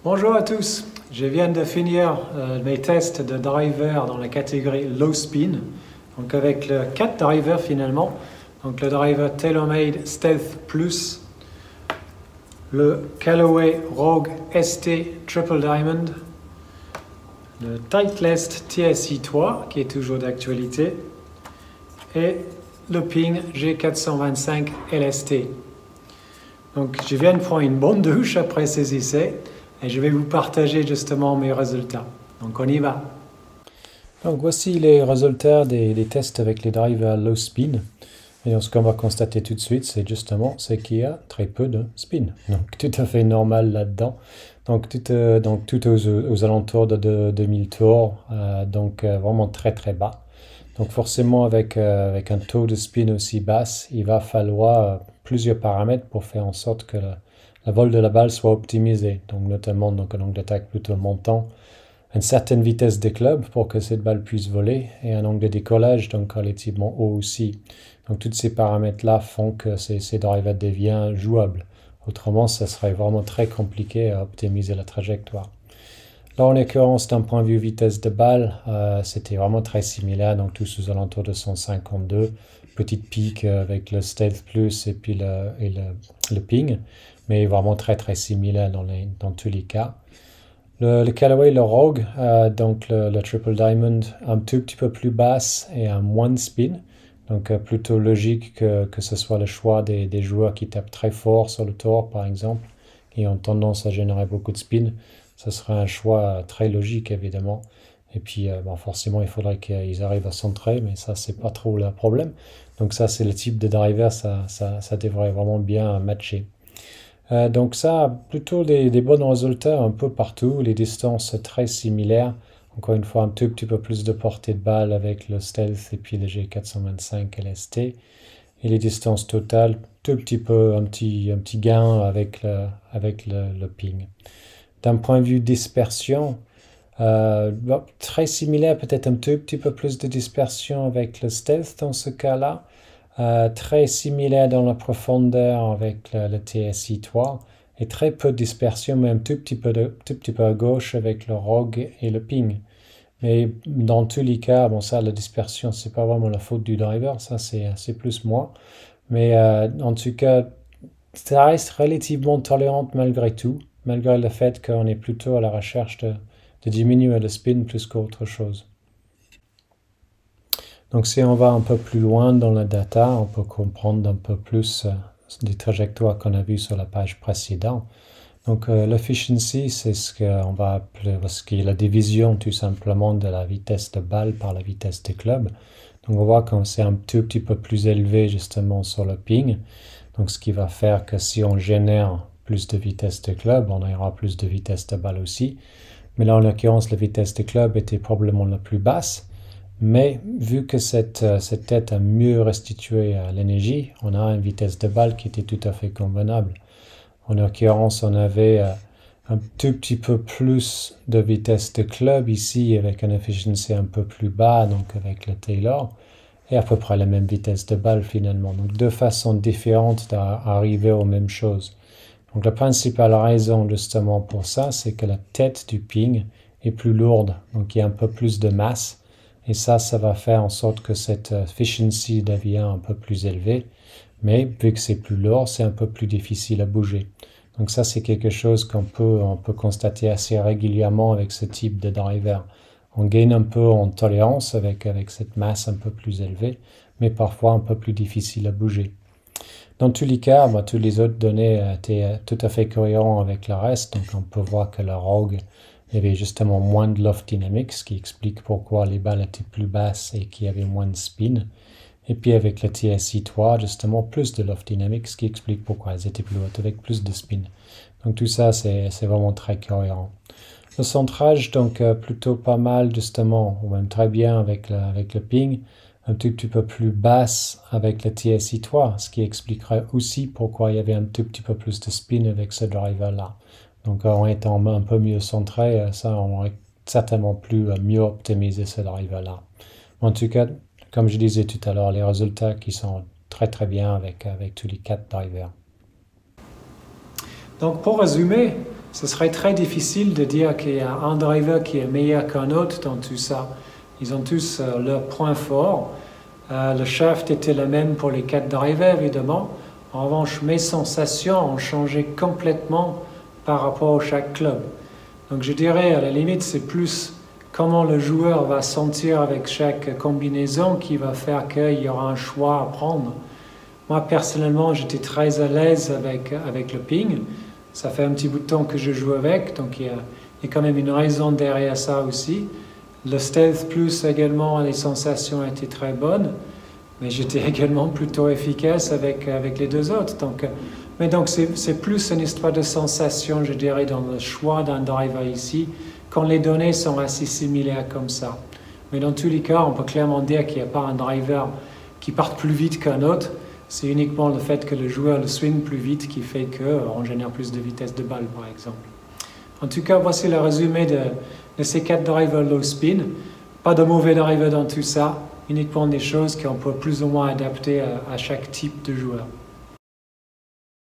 Bonjour à tous, je viens de finir mes tests de driver dans la catégorie low spin, donc avec le 4 driver finalement, donc le driver TaylorMade Stealth Plus, le Callaway Rogue ST Triple Diamond, le Titleist TSI 3 qui est toujours d'actualité et le Ping G425 LST. Donc je viens de prendre une bonne douche après ces essais et je vais vous partager justement mes résultats. Donc on y va. Donc voici les résultats des tests avec les drivers low spin. Et ce qu'on va constater tout de suite, c'est qu'il y a très peu de spin. Donc tout à fait normal là-dedans. Donc tout aux alentours de 2000 tours. Donc vraiment très très bas. Donc forcément avec un taux de spin aussi basse, il va falloir plusieurs paramètres pour faire en sorte que la vol de la balle soit optimisée. Donc notamment un angle d'attaque plutôt montant, une certaine vitesse des clubs pour que cette balle puisse voler et un angle de décollage donc relativement haut aussi. Donc tous ces paramètres-là font que ces drivers deviennent jouables. Autrement, ça serait vraiment très compliqué à optimiser la trajectoire. Là, en l'occurrence, d'un point de vue vitesse de balle, c'était vraiment très similaire, donc tous aux alentours de 152. Petite pique avec le Stealth Plus et puis le Ping, mais vraiment très très similaire dans tous les cas. Le Callaway, le Rogue, donc le Triple Diamond, un tout petit peu plus basse et un moins de spin. Donc plutôt logique que ce soit le choix des joueurs qui tapent très fort sur le tour, par exemple, qui ont tendance à générer beaucoup de spin. Ce serait un choix très logique, évidemment. Et puis, forcément, il faudrait qu'ils arrivent à centrer, mais ça, c'est pas trop le problème. Donc ça, c'est le type de driver, ça devrait vraiment bien matcher. Donc ça, plutôt des bons résultats un peu partout, les distances très similaires. Encore une fois, un tout petit peu plus de portée de balle avec le Stealth et puis le G425 LST. Et les distances totales, tout petit peu, un petit gain avec le Ping. D'un point de vue dispersion, très similaire, peut-être un tout petit peu plus de dispersion avec le Stealth dans ce cas-là. Très similaire dans la profondeur avec le TSI 3 et très peu de dispersion, mais un tout petit peu à gauche avec le Rogue et le Ping. Mais dans tous les cas, ça, la dispersion, c'est pas vraiment la faute du driver, ça c'est plus moi. Mais en tout cas, ça reste relativement tolérante malgré tout, malgré le fait qu'on est plutôt à la recherche de diminuer le spin plus qu'autre chose. Donc si on va un peu plus loin dans la data, on peut comprendre un peu plus des trajectoires qu'on a vues sur la page précédente. Donc l'efficiency, c'est ce qu'on va appeler, ce qui est la division tout simplement de la vitesse de balle par la vitesse des clubs. Donc on voit que c'est un tout petit peu plus élevé justement sur le ping. Donc ce qui va faire que si on génère plus de vitesse de club, on aura plus de vitesse de balle aussi. Mais là en l'occurrence, la vitesse de club était probablement la plus basse. Mais vu que cette tête a mieux restitué l'énergie, on a une vitesse de balle qui était tout à fait convenable. En l'occurrence, on avait un tout petit peu plus de vitesse de club ici avec une efficiency un peu plus bas, donc avec le Taylor, et à peu près la même vitesse de balle finalement. Donc deux façons différentes d'arriver aux mêmes choses. Donc la principale raison justement pour ça, c'est que la tête du ping est plus lourde, donc il y a un peu plus de masse. Et ça va faire en sorte que cette efficiency devient un peu plus élevée. Mais vu que c'est plus lourd, c'est un peu plus difficile à bouger. Donc ça, c'est quelque chose qu'on peut constater assez régulièrement avec ce type de driver. On gagne un peu en tolérance avec cette masse un peu plus élevée, mais parfois un peu plus difficile à bouger. Dans tous les cas, tous les autres données étaient tout à fait cohérents avec le reste. Donc on peut voir que le Rogue, il y avait justement moins de loft dynamics, ce qui explique pourquoi les balles étaient plus basses et qu'il y avait moins de spin. Et puis avec le TSI 3, justement plus de loft dynamics, ce qui explique pourquoi elles étaient plus hautes avec plus de spin. Donc tout ça, c'est vraiment très cohérent. Le centrage, donc plutôt pas mal justement, ou même très bien avec le ping, un tout petit peu plus basse avec le TSI 3, ce qui expliquerait aussi pourquoi il y avait un tout petit peu plus de spin avec ce driver-là. Donc en étant un peu mieux centré, ça on aurait certainement pu mieux optimiser ce driver-là. En tout cas, comme je disais tout à l'heure, les résultats qui sont très très bien avec tous les 4 drivers. Donc pour résumer, ce serait très difficile de dire qu'il y a un driver qui est meilleur qu'un autre dans tout ça. Ils ont tous leurs points forts. Le shaft était le même pour les 4 drivers, évidemment. En revanche, mes sensations ont changé complètement par rapport à chaque club. Donc je dirais, à la limite, c'est plus comment le joueur va sentir avec chaque combinaison qui va faire qu'il y aura un choix à prendre. Moi, personnellement, j'étais très à l'aise avec le ping. Ça fait un petit bout de temps que je joue avec, donc il y a quand même une raison derrière ça aussi. Le Stealth Plus également, les sensations étaient très bonnes, mais j'étais également plutôt efficace avec les 2 autres. Donc c'est plus une histoire de sensation, je dirais, dans le choix d'un driver ici, quand les données sont assez similaires comme ça. Mais dans tous les cas, on peut clairement dire qu'il n'y a pas un driver qui parte plus vite qu'un autre. C'est uniquement le fait que le joueur le swing plus vite qui fait qu'on génère plus de vitesse de balle, par exemple. En tout cas, voici le résumé de ces 4 drivers low spin. Pas de mauvais drivers dans tout ça, uniquement des choses qu'on peut plus ou moins adapter à chaque type de joueur.